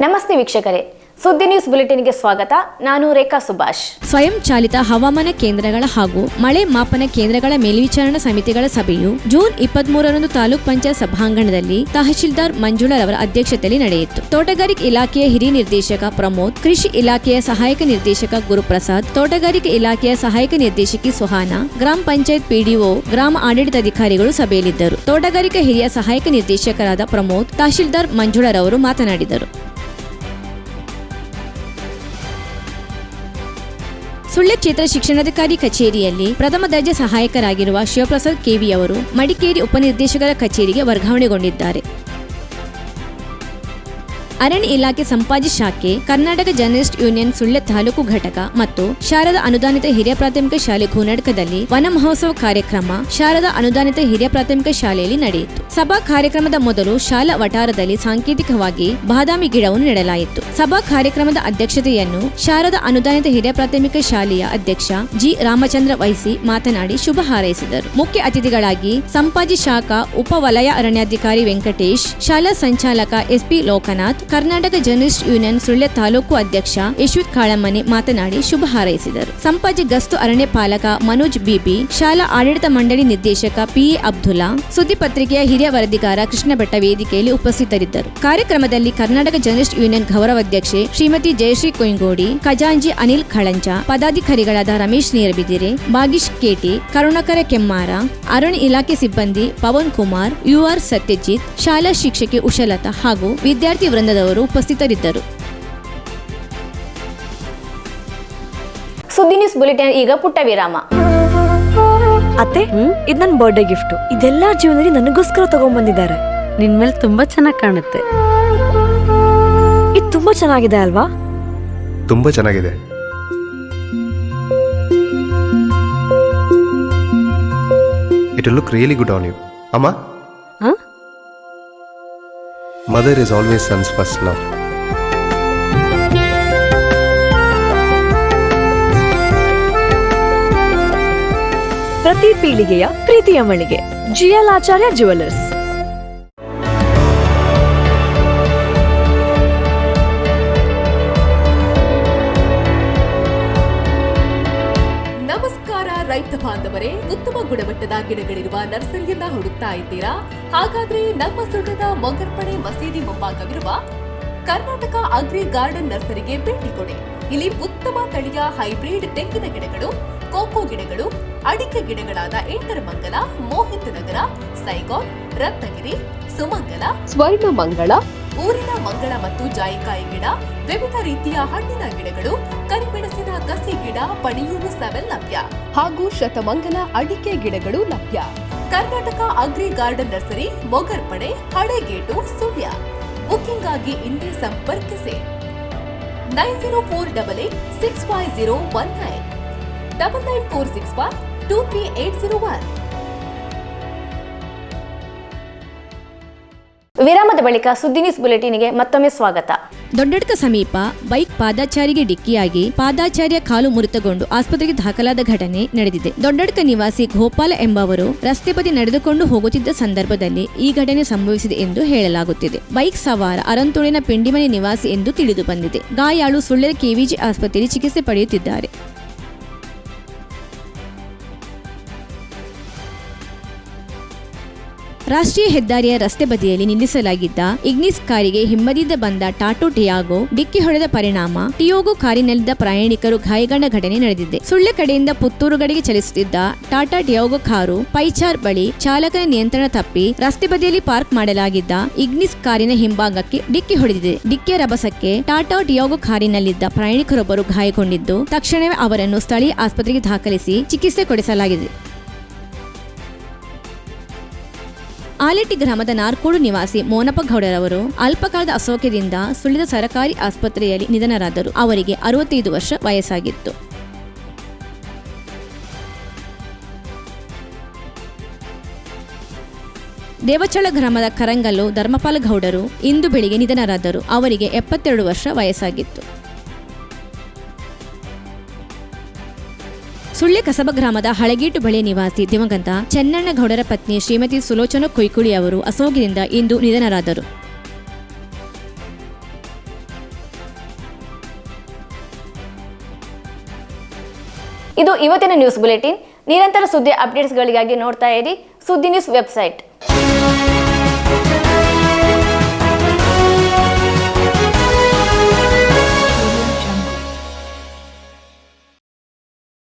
ನಮಸ್ತೆ ವೀಕ್ಷಕರೇ, ಸುದ್ದಿ ನ್ಯೂಸ್ ಬುಲೆಟಿನ್ಗೆ ಸ್ವಾಗತ. ನಾನು ರೇಖಾ ಸುಭಾಷ್. ಸ್ವಯಂ ಚಾಲಿತ ಹವಾಮಾನ ಕೇಂದ್ರಗಳ ಹಾಗೂ ಮಳೆ ಮಾಪನ ಕೇಂದ್ರಗಳ ಮೇಲ್ವಿಚಾರಣಾ ಸಮಿತಿಗಳ ಸಭೆಯು ಜೂನ್ 23ರಂದು ತಾಲೂಕ್ ಪಂಚಾಯತ್ ಸಭಾಂಗಣದಲ್ಲಿ ತಹಶೀಲ್ದಾರ್ ಮಂಜುಳರವರ ಅಧ್ಯಕ್ಷತೆಯಲ್ಲಿ ನಡೆಯಿತು. ತೋಟಗಾರಿಕೆ ಇಲಾಖೆಯ ಹಿರಿಯ ನಿರ್ದೇಶಕ ಪ್ರಮೋದ್, ಕೃಷಿ ಇಲಾಖೆಯ ಸಹಾಯಕ ನಿರ್ದೇಶಕ ಗುರುಪ್ರಸಾದ್, ತೋಟಗಾರಿಕೆ ಇಲಾಖೆಯ ಸಹಾಯಕ ನಿರ್ದೇಶಕಿ ಸುಹಾನಾ, ಗ್ರಾಮ ಪಂಚಾಯತ್ ಪಿಡಿಒ, ಗ್ರಾಮ ಆಡಳಿತಾಧಿಕಾರಿಗಳು ಸಭೆಯಲ್ಲಿದ್ದರು. ತೋಟಗಾರಿಕೆ ಹಿರಿಯ ಸಹಾಯಕ ನಿರ್ದೇಶಕರಾದ ಪ್ರಮೋದ್, ತಹಶೀಲ್ದಾರ್ ಮಂಜುಳರವರು ಮಾತನಾಡಿದರು. ಸುಳ್ಯ ಕ್ಷೇತ್ರ ಶಿಕ್ಷಣಾಧಿಕಾರಿ ಕಚೇರಿಯಲ್ಲಿ ಪ್ರಥಮ ದರ್ಜೆ ಸಹಾಯಕರಾಗಿರುವ ಶಿವಪ್ರಸಾದ್ ಕೆವಿ ಅವರು ಮಡಿಕೇರಿ ಉಪನಿರ್ದೇಶಕರ ಕಚೇರಿಗೆ ವರ್ಗಾವಣೆಗೊಂಡಿದ್ದಾರೆ. ಅರಣ್ಯ ಇಲಾಖೆ ಸಂಪಾಜಿ ಶಾಖೆ, ಕರ್ನಾಟಕ ಜರ್ನಲಿಸ್ಟ್ ಯೂನಿಯನ್ ಸುಳ್ಯ ತಾಲೂಕು ಘಟಕ ಮತ್ತು ಶಾರದಾ ಅನುದಾನಿತ ಹಿರಿಯ ಪ್ರಾಥಮಿಕ ಶಾಲೆ ಘೂನಡ್ಕದಲ್ಲಿ ವನ ಮಹೋತ್ಸವ ಕಾರ್ಯಕ್ರಮ ಶಾರದಾ ಅನುದಾನಿತ ಹಿರಿಯ ಪ್ರಾಥಮಿಕ ಶಾಲೆಯಲ್ಲಿ ನಡೆಯಿತು. ಸಭಾ ಕಾರ್ಯಕ್ರಮದ ಮೊದಲು ಶಾಲಾ ವಠಾರದಲ್ಲಿ ಸಾಂಕೇತಿಕವಾಗಿ ಬಾದಾಮಿ ಗಿಡವನ್ನು ನೆಡಲಾಯಿತು. ಸಭಾ ಕಾರ್ಯಕ್ರಮದ ಅಧ್ಯಕ್ಷತೆಯನ್ನು ಶಾರದಾ ಅನುದಾನಿತ ಹಿರಿಯ ಪ್ರಾಥಮಿಕ ಶಾಲೆಯ ಅಧ್ಯಕ್ಷ ಜಿ ರಾಮಚಂದ್ರ ವಹಿಸಿ ಮಾತನಾಡಿ ಶುಭ ಹಾರೈಸಿದರು. ಮುಖ್ಯ ಅತಿಥಿಗಳಾಗಿ ಸಂಪಾಜಿ ಶಾಖಾ ಉಪ ವಲಯ ಅರಣ್ಯಾಧಿಕಾರಿ ವೆಂಕಟೇಶ್, ಶಾಲಾ ಸಂಚಾಲಕ SP Loknath, Karnataka journalist union Sullia taluk ಅಧ್ಯಕ್ಷ ಯಶ್ವತ್ ಕಾಳಮ್ಮನೆ ಮಾತನಾಡಿ ಶುಭ ಹಾರೈಸಿದರು. ಸಂಪಾಜಿ ಗಸ್ತು ಅರಣ್ಯ ಪಾಲಕ ಮನೋಜ್ ಬಿಬಿ, ಶಾಲಾ ಆಡಳಿತ ಮಂಡಳಿ ನಿರ್ದೇಶಕ ಪಿಎ ಅಬ್ದುಲ್ಲಾ, ಸುದ್ದಿ ಪತ್ರಿಕೆಯ ಹಿರಿಯ ವರದಿಗಾರ ಕೃಷ್ಣ ಬೆಟ್ಟ ವೇದಿಕೆಯಲ್ಲಿ ಉಪಸ್ಥಿತರಿದ್ದರು. ಕಾರ್ಯಕ್ರಮದಲ್ಲಿ ಕರ್ನಾಟಕ ಜರ್ನಲಿಸ್ಟ್ ಯೂನಿಯನ್ ಗೌರವಾಧ್ಯಕ್ಷೆ ಶ್ರೀಮತಿ ಜಯಶ್ರೀ ಕೊಯ್ಗೋಡಿ, ಖಜಾಂಜಿ ಅನಿಲ್ ಖಳಂಚ, ಪದಾಧಿಕಾರಿಗಳಾದ ರಮೇಶ್ ನೀರಬಿದಿರೆ, ಭಾಗೀಶ್ ಕೇಟಿ, ಕರುಣಾಕರ ಕೆಮ್ಮಾರ, ಅರಣ್ಯ ಇಲಾಖೆ ಸಿಬ್ಬಂದಿ ಪವನ್ ಕುಮಾರ್, ಯುಆರ್ ಸತ್ಯಜಿತ್, ಶಾಲಾ ಶಿಕ್ಷಕಿ ಉಷಲತಾ ಹಾಗೂ ವಿದ್ಯಾರ್ಥಿ ವೃಂದದವರು ಉಪಸ್ಥಿತರಿದ್ದರು. ಸುದ್ದಿ ನ್ಯೂಸ್ ಬುಲೆಟಿನ್ ಈಗ ಪುಟ್ಟ ವಿರಾಮ. ಅತ್ತೆ, ಇದು ನನ್ನ ಬರ್ಡೇ ಗಿಫ್ಟ್. ಇದೆಲ್ಲ ಜೀವನದಲ್ಲಿ ನನಗೋಸ್ಕರ ತಗೊಂಡ್ಬಂದಿದ್ದಾರೆ. ನಿನ್ ಮೇಲೆ ತುಂಬಾ ಚೆನ್ನಾಗಿ ಕಾಣುತ್ತೆ. ಇದು ತುಂಬಾ ಚೆನ್ನಾಗಿದೆ ಅಲ್ವಾ? ತುಂಬಾ ಚೆನ್ನಾಗಿದೆ. It will look really good on you. Amma? Huh? Mother is always son's first love. ಪ್ರತಿ ಪೀಳಿಗೆಯ ಪ್ರೀತಿಯ ಮಳಿಗೆ ಜಿಎಲ್ ಆಚಾರ್ಯ ಜ್ಯುವೆಲರ್ಸ್. ನಮಸ್ಕಾರ ರೈತ ಬಾಂಧವರೇ, ಉತ್ತಮ ಗುಣಮಟ್ಟದ ಗಿಡಗಳಿರುವ ನರ್ಸರಿಯನ್ನ ಹುಡುಕ್ತಾ ಇದ್ದೀರಾ? ಹಾಗಾದ್ರೆ ನಮ್ಮ ಸುಳ್ಯದ ಮೊಗರ್ಪಣೆ ಮಸೀದಿ ಮುಂಭಾಗವಿರುವ ಕರ್ನಾಟಕ ಅಗ್ರಿ ಗಾರ್ಡನ್ ನರ್ಸರಿಗೆ ಭೇಟಿ ಕೊಡಿ. ಇಲ್ಲಿ ಉತ್ತಮ ತಳಿಯ ಹೈಬ್ರಿಡ್ ತೆಂಗಿನ ಗಿಡಗಳು, ಕೋಕೋ ಗಿಡಗಳು, ಅಡಿಕೆ ಗಿಡಗಳಾದ ಎಂಟರಮಂಗಲ, ಮೋಹಿತ್ ನಗರ, ಸೈಗಾನ್, ರತ್ನಗಿರಿ, ಸುಮಂಗಲ, ಸ್ವರ್ಣ ಮಂಗಳ, ಊರಿನ ಮಂಗಳ ಮತ್ತು ಜಾಯಿಕಾಯಿ ಗಿಡ, ವಿವಿಧ ರೀತಿಯ ಹಣ್ಣಿನ ಗಿಡಗಳು, ಕರಿಮೆಣಸಿನ ಕಸಿ ಗಿಡ, ಪಣಿಯೂರು 7 ಲಭ್ಯ ಹಾಗೂ ಶತಮಂಗಲ ಅಡಿಕೆ ಗಿಡಗಳು ಲಭ್ಯ. Karnataka agri garden nursery, Mogarpane, Halegate, Sullia. Booking ಆಗಿ ಇಂದೇ ಸಂಪರ್ಕಿಸಿ 9048865019 9946523801. ವಿರಾಮದ ಬಳಿಕ ಸುದ್ದಿ ನ್ಯೂಸ್ ಬುಲೆಟಿನ್ಗೆ ಮತ್ತೊಮ್ಮೆ ಸ್ವಾಗತ. ದೊಡ್ಡಡ್ಕ ಸಮೀಪ ಬೈಕ್ ಪಾದಾಚಾರಿಗೆ ಡಿಕ್ಕಿಯಾಗಿ ಪಾದಾಚಾರ್ಯ ಕಾಲು ಮುರಿತಗೊಂಡು ಆಸ್ಪತ್ರೆಗೆ ದಾಖಲಾದ ಘಟನೆ ನಡೆದಿದೆ. ದೊಡ್ಡಡ್ಕ ನಿವಾಸಿ ಗೋಪಾಲ ಎಂಬವರು ರಸ್ತೆ ಬದಿ ನಡೆದುಕೊಂಡು ಹೋಗುತ್ತಿದ್ದ ಸಂದರ್ಭದಲ್ಲಿ ಈ ಘಟನೆ ಸಂಭವಿಸಿದೆ ಎಂದು ಹೇಳಲಾಗುತ್ತಿದೆ. ಬೈಕ್ ಸವಾರ ಅರಂತೋಳಿನ ಪಿಂಡಿಮನೆ ನಿವಾಸಿ ಎಂದು ತಿಳಿದು ಬಂದಿದೆ. ಗಾಯಾಳು ಸುಳ್ಯದ ಕೆವಿಜಿ ಆಸ್ಪತ್ರೆಯಲ್ಲಿ ಚಿಕಿತ್ಸೆ ಪಡೆಯುತ್ತಿದ್ದಾರೆ. ರಾಷ್ಟ್ರೀಯ ಹೆದ್ದಾರಿಯ ರಸ್ತೆ ಬದಿಯಲ್ಲಿ ನಿಲ್ಲಿಸಲಾಗಿದ್ದ ಇಗ್ನಿಸ್ ಕಾರಿಗೆ ಹಿಂಬದಿಯಿಂದ ಬಂದ ಟಾಟಾ ಟಿಯಾಗೋ ಡಿಕ್ಕಿ ಹೊಡೆದ ಪರಿಣಾಮ ಟಿಯಾಗೋ ಕಾರಿನಲ್ಲಿದ್ದ ಪ್ರಯಾಣಿಕರು ಗಾಯಗೊಂಡ ಘಟನೆ ನಡೆದಿದೆ. ಸುಳ್ಯ ಕಡೆಯಿಂದ ಪುತ್ತೂರು ಕಡೆಗೆ ಚಲಿಸುತ್ತಿದ್ದ ಟಾಟಾ ಟಿಯಾಗೋ ಕಾರು ಪೈಚಾರ್ ಬಳಿ ಚಾಲಕನ ನಿಯಂತ್ರಣ ತಪ್ಪಿ ರಸ್ತೆ ಬದಿಯಲ್ಲಿ ಪಾರ್ಕ್ ಮಾಡಲಾಗಿದ್ದ ಇಗ್ನಿಸ್ ಕಾರಿನ ಹಿಂಭಾಗಕ್ಕೆ ಡಿಕ್ಕಿ ಹೊಡೆದಿದೆ. ಡಿಕ್ಕಿಯ ರಭಸಕ್ಕೆ ಟಾಟಾ ಟಿಯಾಗೋ ಕಾರಿನಲ್ಲಿದ್ದ ಪ್ರಯಾಣಿಕರೊಬ್ಬರು ಗಾಯಗೊಂಡಿದ್ದು ತಕ್ಷಣವೇ ಅವರನ್ನು ಸ್ಥಳೀಯ ಆಸ್ಪತ್ರೆಗೆ ದಾಖಲಿಸಿ ಚಿಕಿತ್ಸೆ ಕೊಡಿಸಲಾಗಿದೆ. ಆಲೆಟ್ಟಿ ಗ್ರಾಮದ ನಾರ್ಕೋಡು ನಿವಾಸಿ ಮೋನಪ್ಪ ಗೌಡರವರು ಅಲ್ಪಕಾಲದ ಅಸೌಖ್ಯದಿಂದ ಸುಳ್ಯದ ಸರ್ಕಾರಿ ಆಸ್ಪತ್ರೆಯಲ್ಲಿ ನಿಧನರಾದರು. ಅವರಿಗೆ 65 ವರ್ಷ ವಯಸ್ಸಾಗಿತ್ತು. ದೇವಚಳ ಗ್ರಾಮದ ಕರಂಗಲ್ಲು ಧರ್ಮಪಾಲ ಗೌಡರು ಇಂದು ಬೆಳಿಗ್ಗೆ ನಿಧನರಾದರು. ಅವರಿಗೆ 72 ವರ್ಷ ವಯಸ್ಸಾಗಿತ್ತು. ಸುಳ್ಯ ಕಸಬ ಗ್ರಾಮದ ಹಳಗೇಟು ಬಳಿಯ ನಿವಾಸಿ ದಿವಂಗತ ಚೆನ್ನಣ್ಣಗೌಡರ ಪತ್ನಿ ಶ್ರೀಮತಿ ಸುಲೋಚನಾ ಕೊಯ್ಕುಳಿ ಅವರು ಅಸೌಖ್ಯದಿಂದ ಇಂದು ನಿಧನರಾದರು. ಇದು ಇವತ್ತಿನ ನ್ಯೂಸ್ ಬುಲೆಟಿನ್. ನಿರಂತರ ಸುದ್ದಿ ಅಪ್ಡೇಟ್ಸ್ಗಳಿಗಾಗಿ ನೋಡ್ತಾ ಇರಿ ಸುದ್ದಿ ನ್ಯೂಸ್ ವೆಬ್ಸೈಟ್.